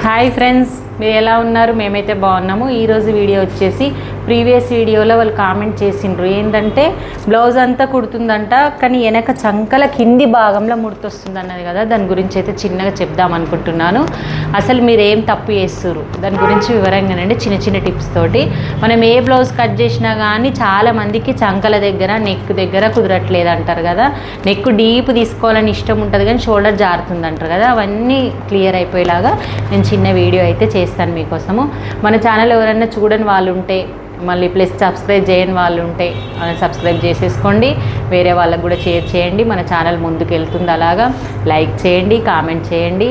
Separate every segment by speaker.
Speaker 1: Hi friends, మీరు ఎలా ఉన్నారు? మేమైతే బాగున్నాము. ఈరోజు వీడియో వచ్చేసి ప్రీవియస్ వీడియోలో వాళ్ళు కామెంట్ చేసిండ్రు ఏంటంటే బ్లౌజ్ అంతా కుడుతుందంట, కానీ వెనక చంకల కింది భాగంలో ముడతొస్తుంది అన్నది కదా. దాని గురించి అయితే చిన్నగా చెప్దాం అనుకుంటున్నాను. అసలు మీరు ఏం తప్పు చేస్తున్నారు దాని గురించి వివరంగానండి, చిన్న చిన్న టిప్స్ తోటి. మనం ఏ బ్లౌజ్ కట్ చేసినా కానీ చాలామందికి చంకల దగ్గర, నెక్ దగ్గర కుదరట్లేదు అంటారు కదా. నెక్ డీప్ తీసుకోవాలని ఇష్టం ఉంటుంది కానీ షోల్డర్ జారుతుంది అంటారు కదా. అవన్నీ క్లియర్ అయిపోయేలాగా నేను చిన్న వీడియో అయితే చేస్తాను మీకోసము. మన ఛానల్ ఎవరైనా చూడని వాళ్ళు ఉంటే, మళ్ళీ ప్లస్ సబ్స్క్రైబ్ చేయని వాళ్ళు ఉంటే సబ్స్క్రైబ్ చేసేసుకోండి. వేరే వాళ్ళకు కూడా షేర్ చేయండి. మన ఛానల్ ముందుకు వెళ్తుంది. అలాగా లైక్ చేయండి, కామెంట్ చేయండి,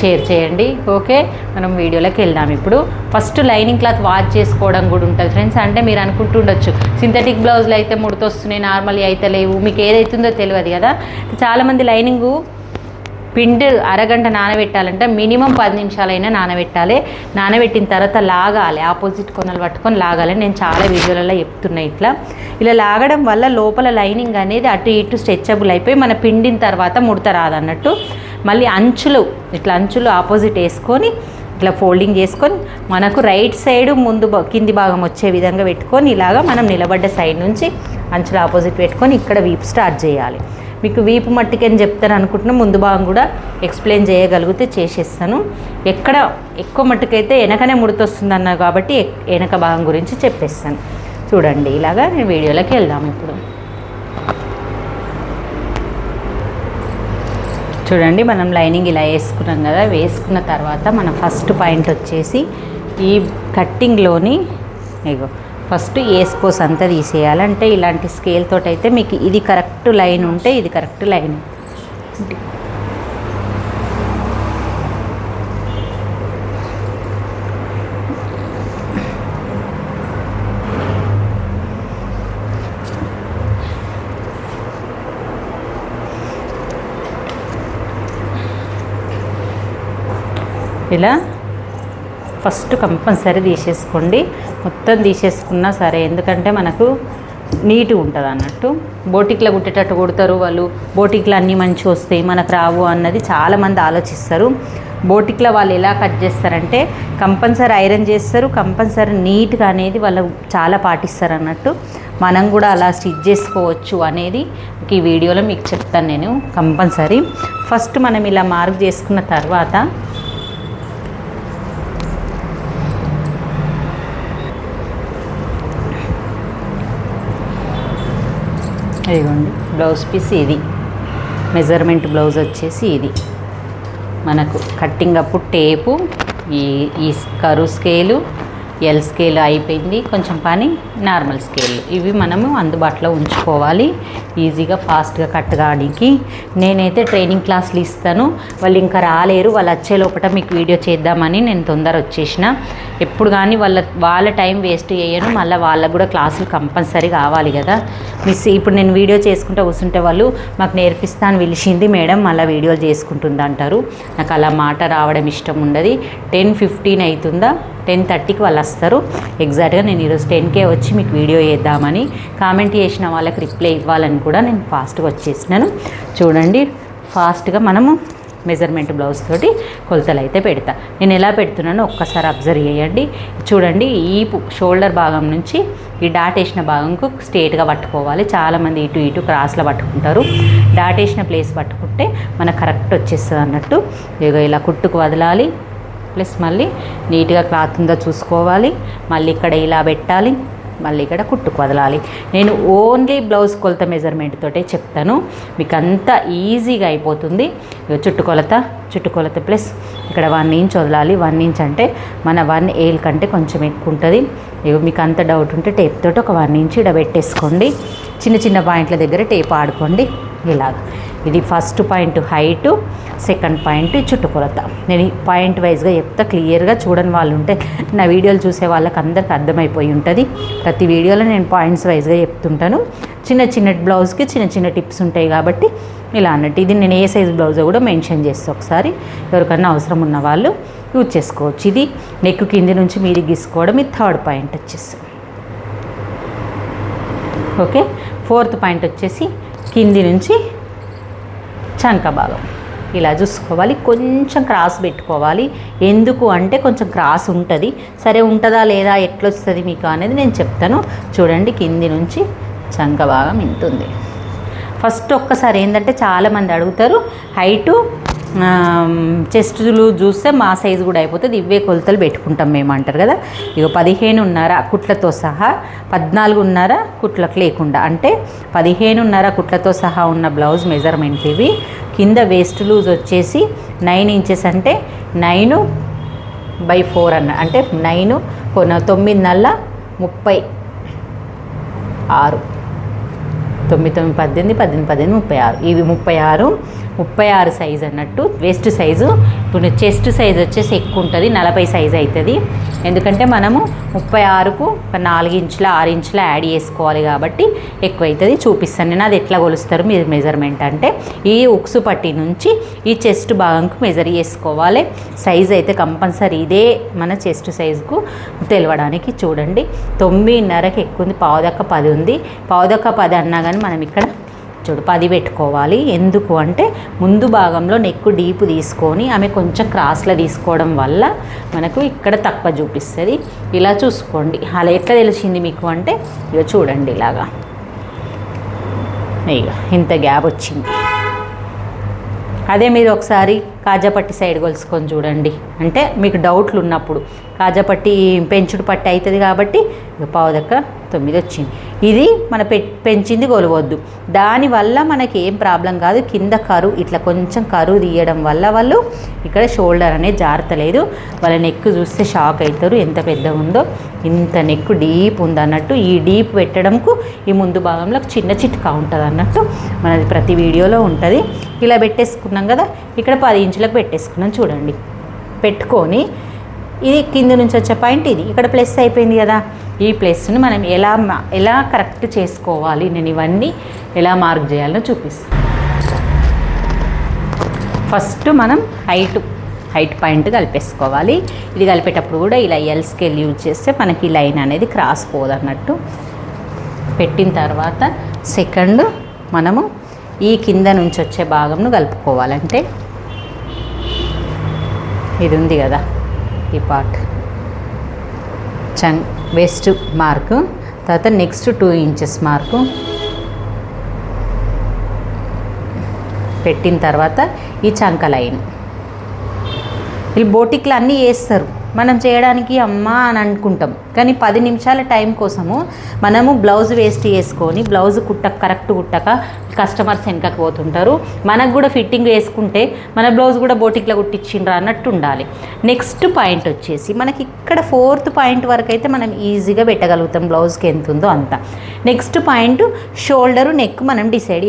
Speaker 1: షేర్ చేయండి. ఓకే, మనం వీడియోలోకి వెళ్దాం. ఇప్పుడు ఫస్ట్ లైనింగ్ క్లాత్ వాష్ చేసుకోవడం కూడా ఉంటుంది ఫ్రెండ్స్. అంటే మీరు అనుకుంటుండొచ్చు సింథటిక్ బ్లౌజులు అయితే ముడతొస్తున్నాయి, నార్మల్ అయితే లేవు, మీకు ఏదైతుందో తెలియదు కదా. చాలామంది లైనింగు పిండి అరగంట నానబెట్టాలంటే మినిమం 10 నిమిషాలైనా నానబెట్టాలి. నానబెట్టిన తర్వాత లాగాలి, ఆపోజిట్ కొనలు పట్టుకొని లాగాలి. నేను చాలా వీడియోలలో చెప్తున్నా. ఇలా లాగడం వల్ల లోపల లైనింగ్ అనేది అటు ఇటు స్ట్రెచబుల్ అయిపోయి మన పిండిన తర్వాత ముడత రాదన్నట్టు. మళ్ళీ అంచులు ఆపోజిట్ వేసుకొని ఇట్లా ఫోల్డింగ్ చేసుకొని మనకు రైట్ సైడ్ ముందు కింది భాగం వచ్చే విధంగా పెట్టుకొని ఇలాగా మనం నిలబడ్డ సైడ్ నుంచి అంచులు ఆపోజిట్ పెట్టుకొని ఇక్కడ వీపు స్టార్ట్ చేయాలి. మీకు వీపు మట్టికి అని చెప్తాను అనుకుంటున్నా, ముందు భాగం కూడా ఎక్స్ప్లెయిన్ చేయగలిగితే చేసేస్తాను. ఎక్కడ ఎక్కువ మట్టుకైతే వెనకనే ముడతొస్తుంది అన్నా కాబట్టి వెనక భాగం గురించి చెప్పేస్తాను. చూడండి, ఇలాగా నేను వీడియోలోకి వెళ్దాం. ఇప్పుడు చూడండి, మనం లైనింగ్ ఇలా వేసుకున్నాం కదా. వేసుకున్న తర్వాత మన ఫస్ట్ పాయింట్ వచ్చేసి ఈ కట్టింగ్లోని ఇగో ఫస్ట్ ఏసుకోస్ అంతా తీసేయాలి. అంటే ఇలాంటి స్కేల్ తోటి అయితే మీకు ఇది కరెక్ట్ లైన్ ఉంటే ఇది కరెక్ట్ లైన్. ఇలా ఫస్ట్ కంపల్సరీ తీసేసుకోండి. మొత్తం తీసేసుకున్నా సరే, ఎందుకంటే మనకు నీట్గా ఉంటుంది అన్నట్టు. బోటిక్లో కుట్టేటట్టు కుడతారు వాళ్ళు, బోటిక్లో అన్నీ మంచిగా వస్తాయి, మనకు రావు అన్నది చాలామంది ఆలోచిస్తారు. బోటిక్లో వాళ్ళు ఎలా కట్ చేస్తారంటే కంపల్సరీ ఐరన్ చేస్తారు, కంపల్సరీ నీట్గా అనేది వాళ్ళు చాలా పాటిస్తారు అన్నట్టు. మనం కూడా అలా స్టిచ్ చేసుకోవచ్చు అనేది ఈ వీడియోలో మీకు చెప్తాను నేను. కంపల్సరీ ఫస్ట్ మనం ఇలా మార్క్ చేసుకున్న తర్వాత ఇదిగోండి బ్లౌజ్ పీస్. ఇది మెజర్మెంట్ బ్లౌజ్ వచ్చేసి ఇది మనకు కట్టింగ్ అప్పుడు టేపు, ఈ కరువు స్కేలు, ఎల్ స్కేల్ అయిపోయింది. కొంచెం పని నార్మల్ స్కేల్, ఇవి మనము అందుబాటులో ఉంచుకోవాలి ఈజీగా ఫాస్ట్గా కట్ కావడానికి. నేనైతే ట్రైనింగ్ క్లాసులు ఇస్తాను, వాళ్ళు ఇంకా రాలేరు. వాళ్ళు వచ్చే లోపల మీకు వీడియో చేద్దామని నేను తొందర వచ్చేసిన. ఎప్పుడు కానీ వాళ్ళ టైం వేస్ట్ చేయను, మళ్ళీ వాళ్ళకు కూడా క్లాసులు కంపల్సరీ కావాలి కదా. ఇప్పుడు నేను వీడియో చేసుకుంటూ కూర్చుంటే వాళ్ళు మాకు నేర్పిస్తాను పిలిచింది మేడం, మళ్ళీ వీడియోలు చేసుకుంటుంది అంటారు. నాకు అలా మాట రావడం ఇష్టం ఉండదు. 10:15 అవుతుందా, 10:30కి వాళ్ళు వస్తారు ఎగ్జాక్ట్గా. నేను ఈరోజు 10కే వచ్చి మీకు వీడియో చేద్దామని, కామెంట్ చేసిన వాళ్ళకి రిప్లై ఇవ్వాలని కూడా నేను ఫాస్ట్గా వచ్చేసినాను. చూడండి, ఫాస్ట్గా మనము మెజర్మెంట్ బ్లౌజ్ తోటి కొలతలు అయితే పెడతా. నేను ఎలా పెడుతున్నానో ఒక్కసారి అబ్జర్వ్ చేయండి. చూడండి, ఈ షోల్డర్ భాగం నుంచి ఈ డాట్ వేసిన భాగంకు స్ట్రేట్గా పట్టుకోవాలి. చాలామంది ఇటు ఇటు క్రాస్లో పట్టుకుంటారు. డాట్ వేసిన ప్లేస్ పట్టుకుంటే మనకు కరెక్ట్ వచ్చేస్తుంది అన్నట్టు. ఇలా కుట్టుకు వదలాలి, ప్లస్ మళ్ళీ నీట్గా క్లాత్ ఉందో చూసుకోవాలి. మళ్ళీ ఇక్కడ ఇలా పెట్టాలి, మళ్ళీ ఇక్కడ కుట్టుకు వదలాలి. నేను ఓన్లీ బ్లౌజ్ కొలత మెజర్మెంట్ తోటే చెప్తాను, మీకు అంతా ఈజీగా అయిపోతుంది. చుట్టుకొలత ప్లస్ ఇక్కడ 1 ఇంచ్ వదలాలి. 1 ఇంచ్ అంటే మన 1 ఏల్ కంటే కొంచెం ఎక్కువ ఉంటుంది. మీకు అంత డౌట్ ఉంటే టేప్ తోటి ఒక 1 ఇంచ్ ఇక్కడ పెట్టేసుకోండి. చిన్న చిన్న పాయింట్ల దగ్గర టేప్ ఆడుకోండి. ఇలాగ ఇది first point height, second point చుట్టుకొలత. నేను పాయింట్ వైజ్గా చెప్తా, క్లియర్గా చూడని వాళ్ళు ఉంటే నా వీడియోలు చూసే వాళ్ళకి అందరికి అర్థమైపోయి ఉంటుంది. ప్రతి వీడియోలో నేను పాయింట్స్ వైజ్గా చెప్తుంటాను. చిన్న చిన్న బ్లౌజ్కి చిన్న చిన్న టిప్స్ ఉంటాయి కాబట్టి ఇలా అన్నట్టు. ఇది నేను ఏ సైజ్ బ్లౌజో కూడా మెన్షన్ చేస్తాను. ఒకసారి ఎవరికన్నా అవసరం ఉన్న వాళ్ళు యూజ్ చేసుకోవచ్చు. ఇది నెక్ కింది నుంచి మీది గీసుకోవడం. ఇది థర్డ్ పాయింట్ వచ్చేసి. ఓకే, ఫోర్త్ పాయింట్ వచ్చేసి కింది నుంచి చంక భాగం. ఇలా చూసుకోవాలి. కొంచెం క్రాస్ పెట్టుకోవాలి. ఎందుకు అంటే కొంచెం క్రాస్ ఉంటుంది. సరే ఉంటుందా లేదా ఎట్లొస్తుంది మీకు అనేది నేను చెప్తాను. చూడండి కింది నుంచి చంక భాగం ఇంత ఉంది. ఫస్ట్ ఒక్కసారి ఏంటంటే చాలామంది అడుగుతారు హైటు చెస్టులు చూస్తే మా సైజు కూడా అయిపోతుంది, ఇవే కొలతలు పెట్టుకుంటాం మేము అంటారు కదా. ఇక 15.5 కుట్లతో సహా 14.5 కుట్లకు లేకుండా, అంటే 15.5 కుట్లతో సహా ఉన్న బ్లౌజ్ మెజర్మెంట్ ఇవి. కింద వేస్ట్ లూజ్ వచ్చేసి 9 ఇంచెస్, అంటే 9/4 అన్న, అంటే 9 9 36, 9 9 18 18 18 36, ఇవి 36 సైజు అన్నట్టు వేస్ట్ సైజు. ఇప్పుడు చెస్ట్ సైజు వచ్చేసి ఎక్కువ ఉంటుంది, 40 సైజు అవుతుంది. ఎందుకంటే మనము 36కు 4 ఇంచుల 6 ఇంచుల యాడ్ చేసుకోవాలి కాబట్టి ఎక్కువ అవుతుంది. చూపిస్తాను నేను అది ఎట్లా కొలుస్తారు మీరు మెజర్మెంట్ అంటే. ఈ ఉక్సు పట్టి నుంచి ఈ చెస్ట్ భాగంకు మెజర్ చేసుకోవాలి. సైజు అయితే కంపల్సరీ ఇదే మన చెస్ట్ సైజుకు తెలవడానికి. చూడండి 9.5కి ఎక్కువ ఉంది, 9:15 ఉంది. 9:10 అన్నా కానీ మనం ఇక్కడ చూడు 10 పెట్టుకోవాలి. ఎందుకు అంటే ముందు భాగంలో నెక్ డీప్ తీసుకొని ఆమె కొంచెం క్రాస్లో తీసుకోవడం వల్ల మనకు ఇక్కడ తక్కువ చూపిస్తుంది. ఇలా చూసుకోండి. అలా ఎట్లా తెలిసింది మీకు అంటే ఇక చూడండి ఇలాగా, ఇక ఇంత గ్యాప్ వచ్చింది. అదే మీరు ఒకసారి కాజాపట్టి సైడ్ కొలుసుకొని చూడండి. అంటే మీకు డౌట్లు ఉన్నప్పుడు కాజాపట్టి పెంచుడు పట్టి అవుతుంది కాబట్టి 9:9 వచ్చింది. ఇది మన పెంచింది కొలవద్దు. దానివల్ల మనకి ఏం ప్రాబ్లం కాదు. కింద కరువు ఇట్లా కొంచెం కరువు తీయడం వల్ల వాళ్ళు ఇక్కడ షోల్డర్ అనేది జారతలేదు. వాళ్ళ నెక్ చూస్తే షాక్ అవుతారు ఎంత పెద్దగా ఉందో. ఇంత నెక్ డీప్ ఉంది అన్నట్టు. ఈ డీప్ పెట్టడంకు ఈ ముందు భాగంలో చిన్న చిట్కా ఉంటుంది అన్నట్టు. మనది ప్రతి వీడియోలో ఉంటుంది. ఇలా పెట్టేసుకున్నాం కదా, ఇక్కడ 10 ఇంచులకు పెట్టేసుకున్నాం. చూడండి పెట్టుకొని ఇది కింద నుంచి వచ్చే పాయింట్ ఇది ఇక్కడ ప్లస్ అయిపోయింది కదా. ఈ ప్లస్ని మనం ఎలా కరెక్ట్ చేసుకోవాలి, నేను ఇవన్నీ ఎలా మార్క్ చేయాలో చూపిస్తాను. ఫస్ట్ మనం హైట్ పాయింట్ కలిపేసుకోవాలి. ఇది కలిపేటప్పుడు కూడా ఇలా ఎల్ స్కేల్ యూజ్ చేస్తే మనకి ఈ లైన్ అనేది క్రాస్ పోదన్నట్టు. పెట్టిన తర్వాత సెకండ్ మనము ఈ కింద నుంచి వచ్చే భాగంను కలుపుకోవాలంటే ఇది ఉంది కదా ఈ పార్ట్ వేస్ట్ మార్కు, తర్వాత నెక్స్ట్ 2 ఇంచెస్ మార్కు పెట్టిన తర్వాత ఈ చంక లైన్. వీళ్ళు బోటిక్లు అన్నీ వేస్తారు, మనం చేయడానికి అమ్మా అని అనుకుంటాం. కానీ 10 నిమిషాల టైం కోసము మనము బ్లౌజ్ వేస్ట్ చేసుకొని బ్లౌజ్ కరెక్ట్ కుట్టక కస్టమర్స్ వెనకకు పోతుంటారు. మనకు కూడా ఫిట్టింగ్ వేసుకుంటే మన బ్లౌజ్ కూడా బోటిక్లో కుట్టించిండ్రా అన్నట్టు ఉండాలి. నెక్స్ట్ పాయింట్ వచ్చేసి మనకి ఇక్కడ 4th పాయింట్ వరకు అయితే మనం ఈజీగా పెట్టగలుగుతాం, బ్లౌజ్కి ఎంత ఉందో అంత. నెక్స్ట్ పాయింట్ షోల్డరు నెక్ మనం డిసైడ్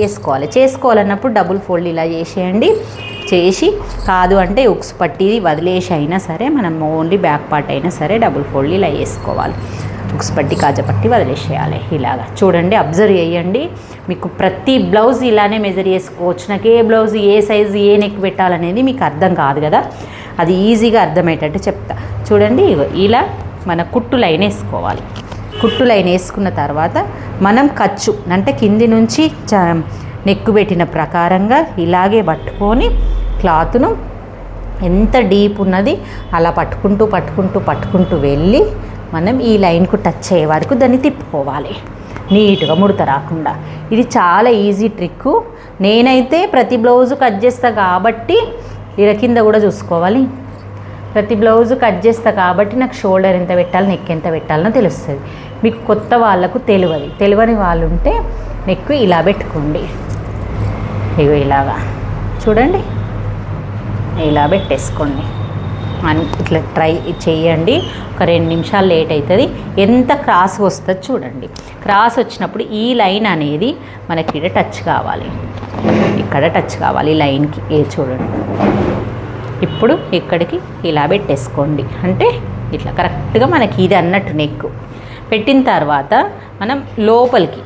Speaker 1: చేసుకోవాలన్నప్పుడు డబుల్ ఫోల్డ్ ఇలా చేసేయండి. చేసి కాదు అంటే ఉక్స్ పట్టి వదిలేసి అయినా సరే మనం ఓన్లీ బ్యాక్ పార్ట్ అయినా సరే డబుల్ ఫోల్డ్ ఇలా వేసుకోవాలి. ఉక్స్ పట్టి కాజపట్టి వదిలేసేయాలి. ఇలాగా చూడండి, అబ్జర్వ్ చేయండి. మీకు ప్రతి బ్లౌజ్ ఇలానే మెజర్ చేసుకోవచ్చు. నాకు ఏ బ్లౌజ్ ఏ సైజు ఏ నెక్ పెట్టాలనేది మీకు అర్థం కాదు కదా, అది ఈజీగా అర్థమయ్యేటట్టు చెప్తా. చూడండి ఇలా మన కుట్టు లైన్ వేసుకోవాలి. కుట్టు లైన్ వేసుకున్న తర్వాత మనం ఖర్చు అంటే కింది నుంచి నెక్కు పెట్టిన ప్రకారంగా ఇలాగే పట్టుకొని క్లాత్ను ఎంత డీప్ ఉన్నది అలా పట్టుకుంటూ వెళ్ళి మనం ఈ లైన్కు టచ్ అయ్యే వరకు దాన్ని తిప్పుకోవాలి నీట్గా, ముడత రాకుండా. ఇది చాలా ఈజీ ట్రిక్కు. నేనైతే ప్రతి బ్లౌజు కట్ చేస్తా కాబట్టి ఇలా కింద కూడా చూసుకోవాలి. ప్రతి బ్లౌజు కట్ చేస్తా కాబట్టి నాకు షోల్డర్ ఎంత పెట్టాలి, నెక్ ఎంత పెట్టాలనో తెలుస్తుంది. మీకు కొత్త వాళ్ళకు తెలియని వాళ్ళు ఉంటే నెక్ ఇలా పెట్టుకోండి. ఇగో ఇలాగా చూడండి, ఇలా పెట్టేసుకోండి. ఇట్లా ట్రై చేయండి. ఒక 2 నిమిషాలు లేట్ అవుతుంది. ఎంత క్రాస్ వస్తుంది చూడండి. క్రాస్ వచ్చినప్పుడు ఈ లైన్ అనేది మనకి ఇక్కడ టచ్ కావాలి, ఇక్కడ టచ్ కావాలి లైన్కి. చూడండి ఇప్పుడు ఇక్కడికి ఇలా పెట్టేసుకోండి. అంటే ఇట్లా కరెక్ట్గా మనకి ఇది అన్నట్టు నెక్ పెట్టిన తర్వాత మనం లోపలికి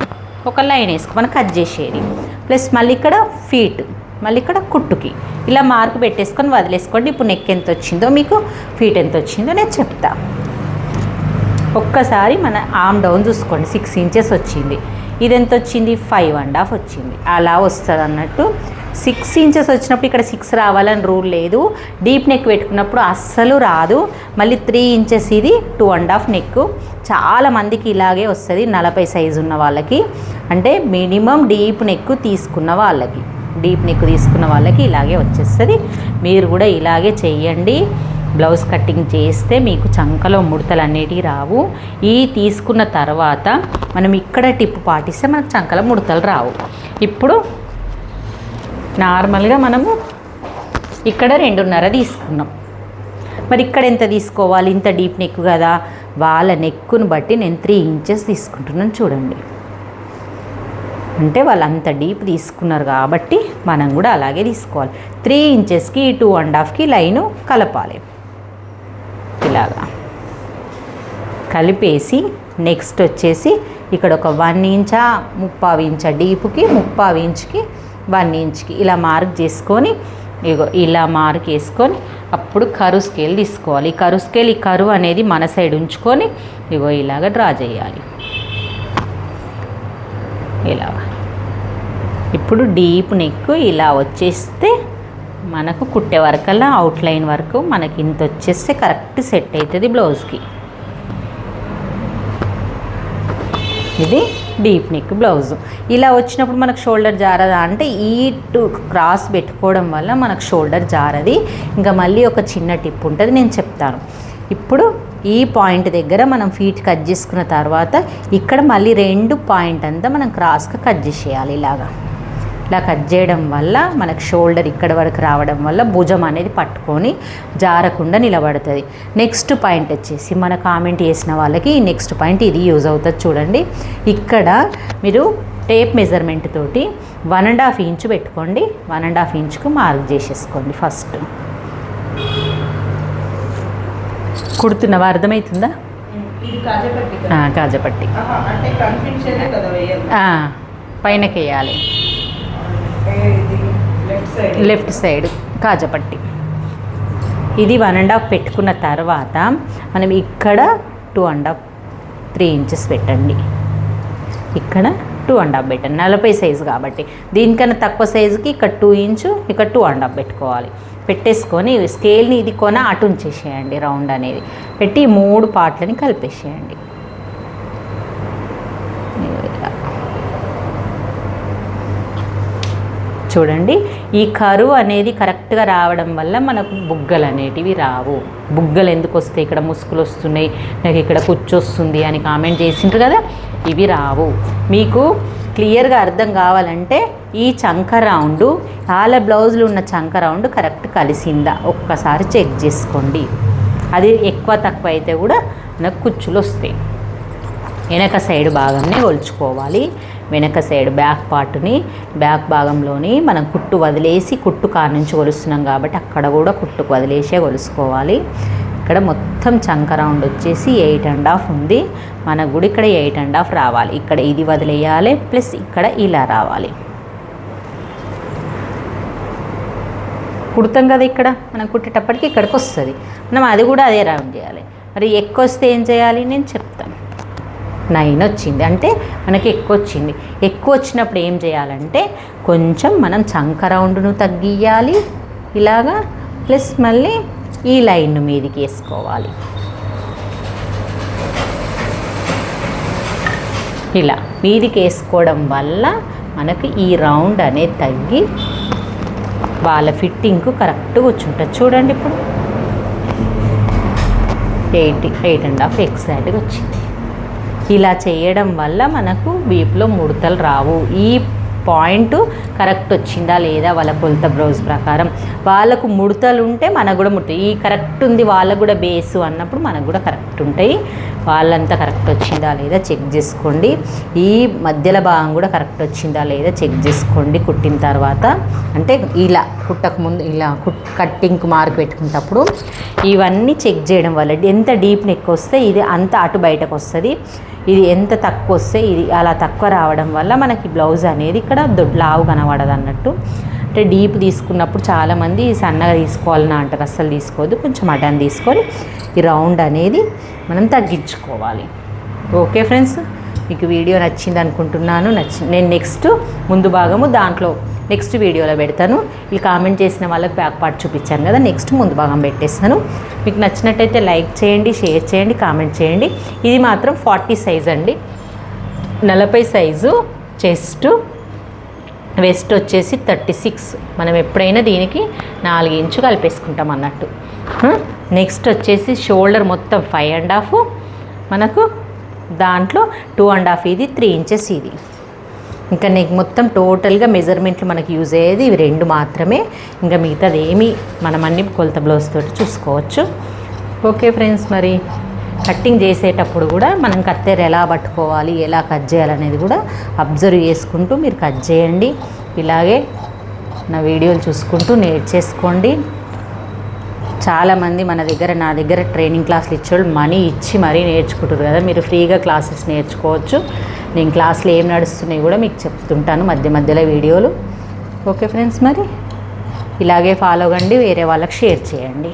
Speaker 1: ఒక లైన్ మనం కట్ చేసేది. ప్లస్ మళ్ళీ ఇక్కడ ఫీట్, మళ్ళీ ఇక్కడ కుట్టుకి ఇలా మార్కు పెట్టేసుకొని వదిలేసుకోండి. ఇప్పుడు నెక్ ఎంత వచ్చిందో మీకు ఫీట్ ఎంత వచ్చిందో నేను చెప్తా. ఒక్కసారి మన ఆర్మ్ డౌన్ చూసుకోండి. 6 ఇంచెస్ వచ్చింది. ఇది ఎంత వచ్చింది? 5.5 వచ్చింది. అలా వస్తుంది అన్నట్టు. 6 ఇంచెస్ వచ్చినప్పుడు ఇక్కడ 6 రావాలని రూల్ లేదు. డీప్ నెక్ పెట్టుకున్నప్పుడు అస్సలు రాదు. మళ్ళీ 3 ఇంచెస్ ఇది 2.5 నెక్. చాలామందికి ఇలాగే వస్తుంది 40 సైజు ఉన్న వాళ్ళకి, అంటే మినిమం డీప్ నెక్ తీసుకున్న వాళ్ళకి ఇలాగే వచ్చేస్తుంది. మీరు కూడా ఇలాగే చెయ్యండి. బ్లౌజ్ కటింగ్ చేస్తే మీకు చంకలో ముడతలు అనేటివి రావు. ఈ తీసుకున్న తర్వాత మనం ఇక్కడ టిప్ పాటిస్తే మనకు చంకలో ముడతలు రావు. ఇప్పుడు నార్మల్గా మనము ఇక్కడ 2.5 తీసుకున్నాం. మరి ఇక్కడ ఎంత తీసుకోవాలి? ఇంత డీప్ నెక్ కదా, వాళ్ళ నెక్కును బట్టి నేను 3 ఇంచెస్ తీసుకుంటున్నాను. చూడండి, అంటే వాళ్ళు అంత డీప్ తీసుకున్నారు కాబట్టి మనం కూడా అలాగే తీసుకోవాలి. 3 ఇంచెస్కి 2.5కి లైను కలపాలి. ఇలాగా కలిపేసి నెక్స్ట్ వచ్చేసి ఇక్కడ ఒక 1 ఇంచా 3/4 ఇంచా డీప్కి 3/4 ఇంచ్కి 1 ఇంచ్కి ఇలా మార్క్ చేసుకొని, ఇగో ఇలా మార్క్ వేసుకొని అప్పుడు కరువు స్కేల్ తీసుకోవాలి. ఈ కరువు స్కేల్, ఈ కరువు అనేది మన సైడ్ ఉంచుకొని ఇగో ఇలాగ డ్రా చేయాలి. ఇలాగా ఇప్పుడు డీప్ నెక్ ఇలా వచ్చేస్తే మనకు కుట్టే వరకల్లా అవుట్లైన్ వరకు మనకి ఇంత వచ్చేస్తే కరెక్ట్ సెట్ అవుతుంది బ్లౌజ్కి. ఇది డీప్ నెక్ బ్లౌజ్. ఇలా వచ్చినప్పుడు మనకు షోల్డర్ జారదా అంటే ఈ క్రాస్ పెట్టుకోవడం వల్ల మనకు షోల్డర్ జారది. ఇంకా మళ్ళీ ఒక చిన్న టిప్ ఉంటుంది, నేను చెప్తాను. ఇప్పుడు ఈ పాయింట్ దగ్గర మనం ఫీట్ కట్ చేసుకున్న తర్వాత ఇక్కడ మళ్ళీ 2 పాయింట్ అంతా మనం క్రాస్గా కట్ చేసేయాలి. ఇలా కట్ చేయడం వల్ల మనకు షోల్డర్ ఇక్కడ వరకు రావడం వల్ల భుజం అనేది పట్టుకొని జారకుండా నిలబడుతుంది. నెక్స్ట్ పాయింట్ వచ్చేసి మన కామెంట్ చేసిన వాళ్ళకి ఈ నెక్స్ట్ పాయింట్ ఇది యూజ్ అవుతుంది. చూడండి, ఇక్కడ మీరు టేప్ మెజర్మెంట్ తోటి 1.5 ఇంచు పెట్టుకోండి. 1.5 ఇంచుకు మార్క్ చేసేసుకోండి. ఫస్ట్ కుడుతున్నవా? అర్థమవుతుందా? కాజపట్టి పైనకి వేయాలి. లెఫ్ట్ సైడ్ కాజపట్టి. ఇది 1.5 పెట్టుకున్న తర్వాత మనం ఇక్కడ 2.5 3 ఇంచెస్ పెట్టండి. ఇక్కడ 2.5 పెట్టండి. 40 సైజు కాబట్టి దీనికన్నా తక్కువ సైజుకి ఇక్కడ 2 ఇంచు, ఇక్కడ 2.5 పెట్టుకోవాలి. పెట్టేసుకొని స్కేల్ని ఇది కొన అటు ఉంచేసేయండి. రౌండ్ అనేది పెట్టి 3 పార్ట్లని కలిపేసేయండి. చూడండి, ఈ కరువు అనేది కరెక్ట్గా రావడం వల్ల మనకు బుగ్గలు అనేటివి రావు. బుగ్గలు ఎందుకు వస్తాయి? ఇక్కడ ముసుగులు వస్తున్నాయి, నాకు ఇక్కడ కూర్చొస్తుంది అని కామెంట్ చేసిండ్రు కదా, ఇవి రావు. మీకు క్లియర్గా అర్థం కావాలంటే ఈ చంక రౌండ్, వాళ్ళ బ్లౌజులు ఉన్న చంక రౌండ్ కరెక్ట్ కలిసిందా ఒక్కసారి చెక్ చేసుకోండి. అది ఎక్కువ తక్కువ అయితే కూడా మనకు కుచ్చులు వస్తాయి. వెనక సైడ్ భాగంని కొలుచుకోవాలి. వెనక సైడ్ బ్యాక్ పార్ట్ని, బ్యాక్ భాగంలోని మనం కుట్టు వదిలేసి కుట్టు కాడ నుంచి కొలుస్తున్నాం కాబట్టి అక్కడ కూడా కుట్టుకు వదిలేసే కొలుసుకోవాలి. ఇక్కడ మొత్తం చంక రౌండ్ వచ్చేసి 8.5 ఉంది. మనకు కూడా ఇక్కడ 8.5 రావాలి. ఇక్కడ ఇది వదిలేయాలి, ప్లస్ ఇక్కడ ఇలా రావాలి. కుడతాం కదా, ఇక్కడ మనం కుట్టేటప్పటికి ఇక్కడికి వస్తుంది. మనం అది కూడా అదే రౌండ్ చేయాలి. మరి ఎక్కువ వస్తే ఏం చేయాలి నేను చెప్తాను. 9 వచ్చింది అంటే మనకి ఎక్కువ వచ్చింది. ఎక్కువ వచ్చినప్పుడు ఏం చేయాలంటే కొంచెం మనం చంక రౌండ్ను తగ్గియాలి ఇలాగా, ప్లస్ మళ్ళీ ఈ లైన్ మీదికి వేసుకోవాలి. ఇలా మీదికి వేసుకోవడం వల్ల మనకి ఈ రౌండ్ అనేది తగ్గి వాళ్ళ ఫిట్టింగ్కు కరెక్ట్గా వచ్చుంటుంది. చూడండి, ఇప్పుడు 8.5 ఎగ్జాక్ట్గా వచ్చింది. ఇలా చేయడం వల్ల మనకు వీపులో ముడతలు రావు. ఈ పాయింట్ కరెక్ట్ వచ్చిందా లేదా వాళ్ళ కొలత బ్లౌజ్ ప్రకారం. వాళ్ళకు ముడతలు ఉంటే మనకు కూడా ముడతాయి. ఈ కరెక్ట్ ఉంది వాళ్ళకు కూడా బేసు అన్నప్పుడు మనకు కూడా కరెక్ట్ ఉంటాయి. వాళ్ళంతా కరెక్ట్ వచ్చిందా లేదా చెక్ చేసుకోండి. ఈ మధ్యలో భాగం కూడా కరెక్ట్ వచ్చిందా లేదా చెక్ చేసుకోండి. కుట్టిన తర్వాత అంటే ఇలా కుట్టకముందు ఇలా కట్టింగ్కి మార్క్ పెట్టుకునేటప్పుడు ఇవన్నీ చెక్ చేయడం వల్ల ఎంత డీప్ నెక్ వస్తే ఇది అంత అటు బయటకు వస్తుంది. ఇది ఎంత తక్కువ వస్తే ఇది అలా తక్కువ రావడం వల్ల మనకి బ్లౌజ్ అనేది ఇక్కడ లావు కనబడదు అన్నట్టు. అంటే డీప్ తీసుకున్నప్పుడు చాలామంది సన్నగా తీసుకోవాలని అంటారు, అస్సలు తీసుకోవద్దు. కొంచెం అడ్డం తీసుకొని ఈ రౌండ్ అనేది మనం తగ్గించుకోవాలి. ఓకే ఫ్రెండ్స్, మీకు వీడియో నచ్చింది అనుకుంటున్నాను. నేను నెక్స్ట్ ముందు భాగము దాంట్లో నెక్స్ట్ వీడియోలో పెడతాను. వీళ్ళు కామెంట్ చేసిన వాళ్ళకి బ్యాక్ పార్ట్ చూపించాను కదా, నెక్స్ట్ ముందు భాగం పెట్టేస్తాను. మీకు నచ్చినట్టయితే లైక్ చేయండి, షేర్ చేయండి, కామెంట్ చేయండి. ఇది మాత్రం 40 సైజ్ అండి, 40 సైజు చెస్ట్, వెస్ట్ వచ్చేసి 36. మనం ఎప్పుడైనా దీనికి 4 ఇంచు కలిపేసుకుంటాం అన్నట్టు. నెక్స్ట్ వచ్చేసి షోల్డర్ మొత్తం 5.5, మనకు దాంట్లో 2.5 ఇది, 3 ఇంచెస్ ఇది. ఇంకా నీకు మొత్తం టోటల్గా మెజర్మెంట్లు మనకి యూజ్ అయ్యేది ఇవి 2 మాత్రమే. ఇంకా మిగతాది ఏమీ మనం అన్ని కొలత బ్లౌజ్ తోటి చూసుకోవచ్చు. ఓకే ఫ్రెండ్స్, మరి కట్టింగ్ చేసేటప్పుడు కూడా మనం కత్తెర ఎలా పట్టుకోవాలి, ఎలా కట్ చేయాలనేది కూడా అబ్జర్వ్ చేసుకుంటూ మీరు కట్ చేయండి. ఇలాగే నా వీడియోలు చూసుకుంటూ నేర్చేసుకోండి. చాలామంది నా దగ్గర ట్రైనింగ్ క్లాసులు ఇచ్చేవాళ్ళు మనీ ఇచ్చి మరీ నేర్చుకుంటారు కదా, మీరు ఫ్రీగా క్లాసెస్ నేర్చుకోవచ్చు. నేను క్లాసులు ఏం నడుస్తున్నాయి కూడా మీకు చెప్తుంటాను మధ్య మధ్యలో వీడియోలు. ఓకే ఫ్రెండ్స్, మరి ఇలాగే ఫాలో కండి, వేరే వాళ్ళకి షేర్ చేయండి.